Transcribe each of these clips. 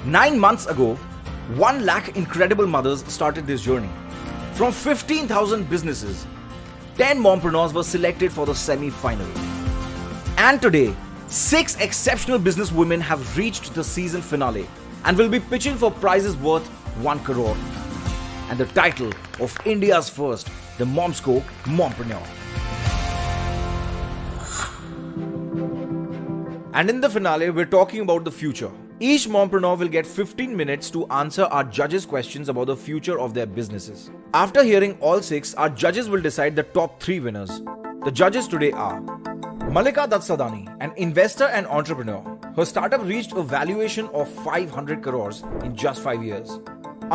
9 months ago, 1 lakh incredible mothers started this journey. From 15,000 businesses, 10 mompreneurs were selected for the semi-final. And today, 6 exceptional business women have reached the season finale and will be pitching for prizes worth 1 crore. And the title of India's first, the Momsco Mompreneur. And in the finale, we're talking about the future. Each mompreneur will get 15 minutes to answer our judges' questions about the future of their businesses. After hearing all 6, our judges will decide the top 3 winners. The judges today are Malika Datsadani, an investor and entrepreneur. Her startup reached a valuation of 500 crores in just 5 years.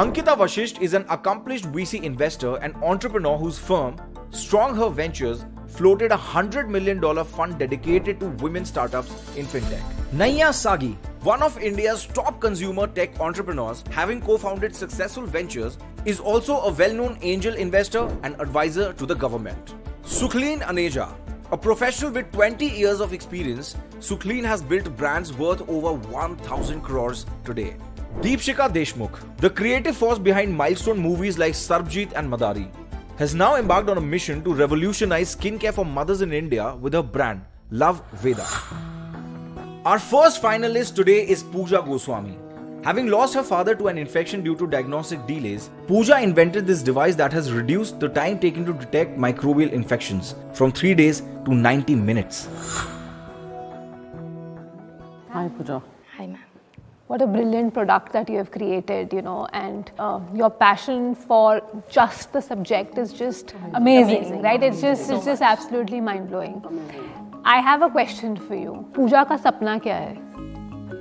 Ankita Vashisht is an accomplished VC investor and entrepreneur whose firm, Strong Her Ventures, floated a $100 million fund dedicated to women startups in fintech. Naiya Sagi, one of India's top consumer tech entrepreneurs, having co-founded successful ventures, is also a well-known angel investor and advisor to the government. Sukhleen Aneja, a professional with 20 years of experience, Sukhleen has built brands worth over 1,000 crores today. Deepshika Deshmukh, the creative force behind milestone movies like Sarbjeet and Madari, has now embarked on a mission to revolutionize skincare for mothers in India with her brand, Love Veda. Our first finalist today is Pooja Goswami. Having lost her father to an infection due to diagnostic delays, Pooja invented this device that has reduced the time taken to detect microbial infections from 3 days to 90 minutes. Hi Pooja. Hi ma'am. What a brilliant product that you have created, and your passion for just the subject is just amazing, right? It's just absolutely mind-blowing. I have a question for you. Pooja का सपना क्या है?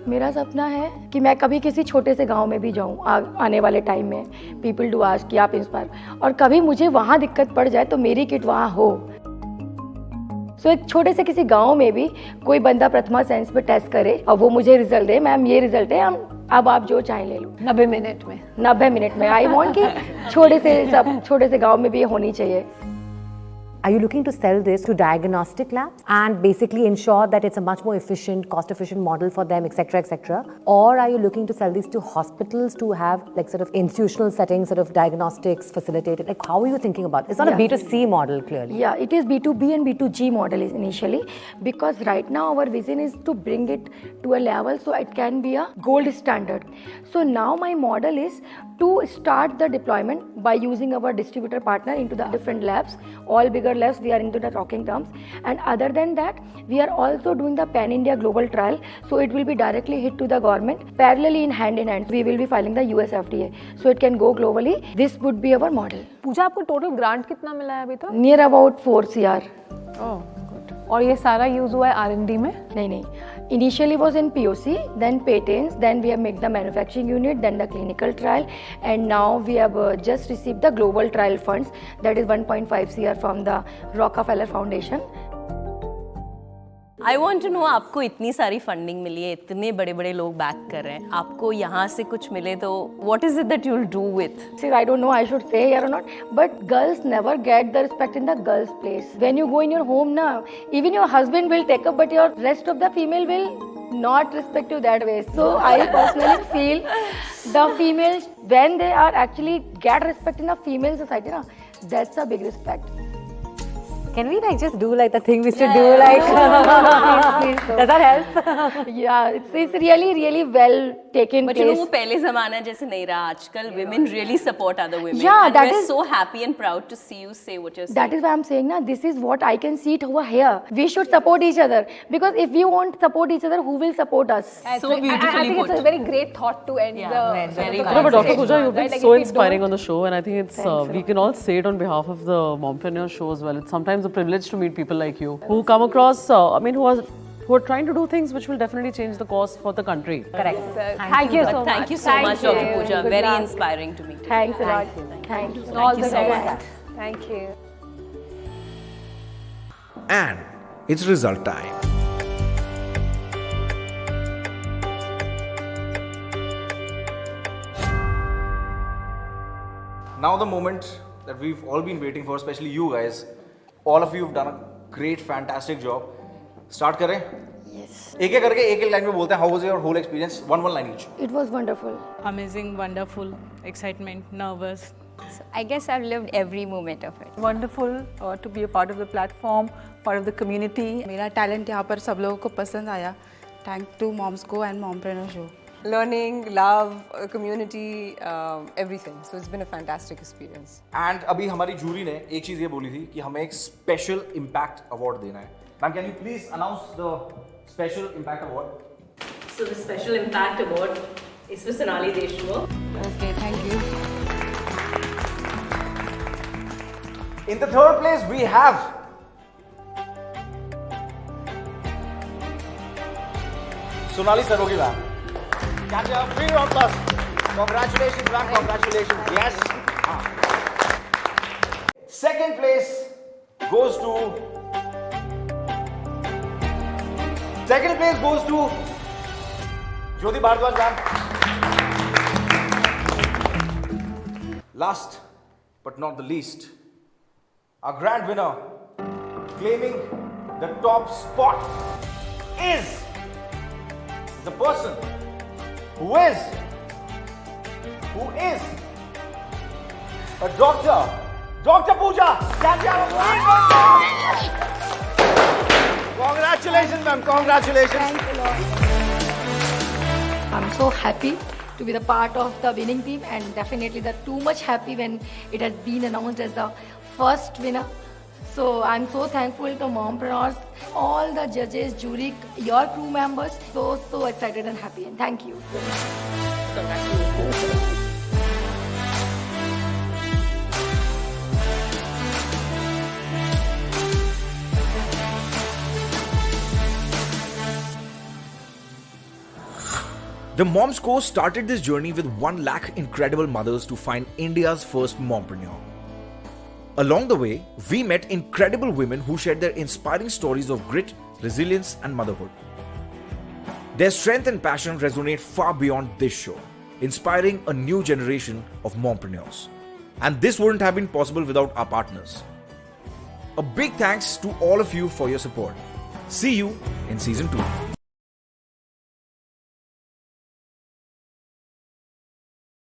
मेरा सपना है कि मैं कभी किसी छोटे से गांव में भी जाऊं आने वाले टाइम में. पीपल डू आस्क कि आप इंस्पायर, और कभी मुझे वहाँ दिक्कत पड़ जाए तो मेरी किट वहाँ हो. सो एक छोटे से किसी गांव में भी कोई बंदा प्रथमा साइंस पे टेस्ट करे और वो मुझे रिजल्ट दे, मैम ये रिजल्ट है, अब आप जो चाहें ले लो. 90 मिनट में. 90 मिनट में. आई वांट कि छोटे से गांव में भी ये होनी चाहिए. Are you looking to sell this to diagnostic labs and basically ensure that it's a much more efficient, cost-efficient model for them, etc., etc.? Or are you looking to sell these to hospitals to have like sort of institutional settings, sort of diagnostics facilitated? Like how are you thinking about it? It's not a B2C model, clearly. Yeah, it is B2B and B2G model is initially, because right now our vision is to bring it to a level so it can be a gold standard. So now my model is to start the deployment by using our distributor partner into the different labs, all bigger labs, we are into the talking terms. And other than that, we are also doing the pan-India global trial, so it will be directly hit to the government. Parallelly in hand, we will be filing the US FDA, so it can go globally. This would be our model. पूजा आपको total grant कितना मिला है अभी तक? Near about 4 CR. Oh, good. और ये सारा use हुआ है R&D में? नहीं. Initially was in POC, then patents, then we have made the manufacturing unit, then the clinical trial, and now we have just received the global trial funds, that is 1.5 CR from the Rockefeller Foundation. I want to know, आपको इतनी सारी funding मिली है, इतने बड़े-बड़े लोग back कर रहे हैं, आपको यहाँ से कुछ मिले तो what is it that you'll do with? See, I don't know I should say here or not, but girls never get the respect in the girls' place. When you go in your home now, even your husband will take up, but your rest of the female will not respect you that way. So I personally feel the females, when they are actually get respect in the female society, that's a big respect. Can we like just do like the thing we used to do like? Please. Does that help? Yeah, it's really well taken But place. you know, वो पहले ज़माना जैसे नहीं रहा. आजकल women really support other women. Yeah, and that we're is so happy and proud to see you say what you're saying. That is why I'm saying now, this is what I can see it over here. We should support each other, because if we won't support each other, who will support us? So beautifully I think put. it's a very great thought to end very the well. No, but Dr. conversation, Pooja, you've been right? Like so if we inspiring don't- on the show, and I think it's we can all say it on behalf of the Mompreneur show as well. It's sometimes a privilege to meet people like you who come across, who are trying to do things which will definitely change the course for the country. Correct. Thank you so much. Thank you so much, Dr. Pooja. Good Very luck. inspiring to me. Thanks a lot. Thank you. All the you so best. Thank you. And it's result time. Now the moment that we've all been waiting for, especially you guys. All of you have done a great, fantastic job. Start करें? Yes. एक एक करके एक line में बोलते हैं, how was your whole experience? One line each. It was wonderful. Amazing, wonderful, excitement, nervous. So I guess I've lived every moment of it. Wonderful to be a part of the platform, part of the community. मेरा talent यहाँ पर सब लोगों को पसंद आया. Thank to Moms Go and Mompreneur show. Learning, love, community, everything. So it's been a fantastic experience. And अभी हमारी जूरी ने एक चीज ये बोली थी कि हमें एक स्पेशल इम्पैक्ट अवार्ड देना है. Ma'am, can you please announce the special impact award? So the Special Impact Award is for Sonali Deshmukh. Okay, thank you. In the third place, we have Sonali Sarogi ma'am. Catch up, 3 round plus. Congratulations, ma'am. Congratulations. Yes. Second place goes to. Second place goes to Jyoti Bhardwaj ma'am. Last but not the least, our grand winner, claiming the top spot, is the person who is a doctor, Dr. Pooja. Congratulations, ma'am. Congratulations. Thank you, Lord. I'm so happy to be the part of the winning team, and definitely too much happy when it has been announced as the first winner. So I'm so thankful to Mompreneurs, all the judges, jury, your crew members. So excited and happy, and thank you. The Moms Course started this journey with 1 lakh incredible mothers to find India's first mompreneur. Along the way, we met incredible women who shared their inspiring stories of grit, resilience, and motherhood. Their strength and passion resonate far beyond this show, inspiring a new generation of mompreneurs. And this wouldn't have been possible without our partners. A big thanks to all of you for your support. See you in season 2.